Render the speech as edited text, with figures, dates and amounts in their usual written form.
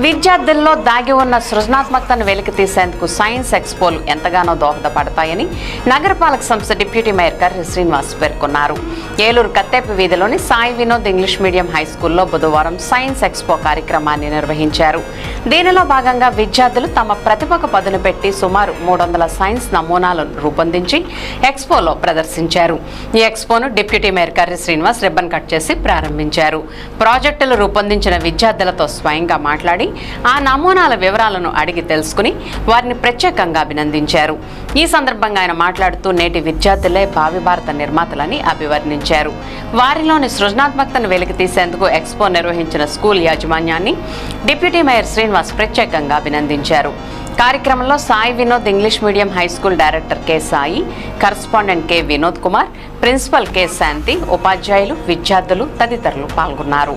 విద్యార్థుల్లో దాగి ఉన్న సృజనాత్మకతను వెలికితీసేందుకు సైన్స్ ఎక్స్పోలు ఎంతగానో దోహదపడతాయని నగరపాలక సంస్థ డిప్యూటీ మేయర్ కర్రి శ్రీనివాస్ పేర్కొన్నారు. ఏలూరు కత్తేపి వీధిలోని Sai Vinod English medium high స్కూల్లో బుధవారం సైన్స్ ఎక్స్పో కార్యక్రమాన్ని నిర్వహించారు. దీనిలో భాగంగా విద్యార్థులు తమ ప్రతిభకు పదును పెట్టి సుమారు 300 సైన్స్ నమూనాలను రూపొందించి ఎక్స్పోలో ప్రదర్శించారు. ఈ ఎక్స్పోను deputy mayor Karri Srinivas ribbon cut చేసి ప్రారంభించారు. ప్రాజెక్టులు రూపొందించిన విద్యార్థులతో స్వయంగా మాట్లాడి ఆ నమూనాల వివరాలను అడిగి తెలుసుకుని వారిని ప్రత్యేకంగా అభినందించారు. ఈ సందర్భంగా ఆయన మాట్లాడుతూ నేటి విద్యార్థులే భావి భారత నిర్మాతలని అభివర్ణించారు. వారిలోని సృజనాత్మకతను వెలికితీసేందుకు ఎక్స్పో నిర్వహించిన స్కూల్ యాజమాన్యాన్ని డిప్యూటీ మేయర్ శ్రీనివాస్ ప్రత్యేకంగా అభినందించారు. కార్యక్రమంలో Sai Vinod English medium high school director K Sai, correspondent K Vinod Kumar, principal K Shanti, ఉపాధ్యాయులు, విద్యార్థులు తదితరులు పాల్గొన్నారు.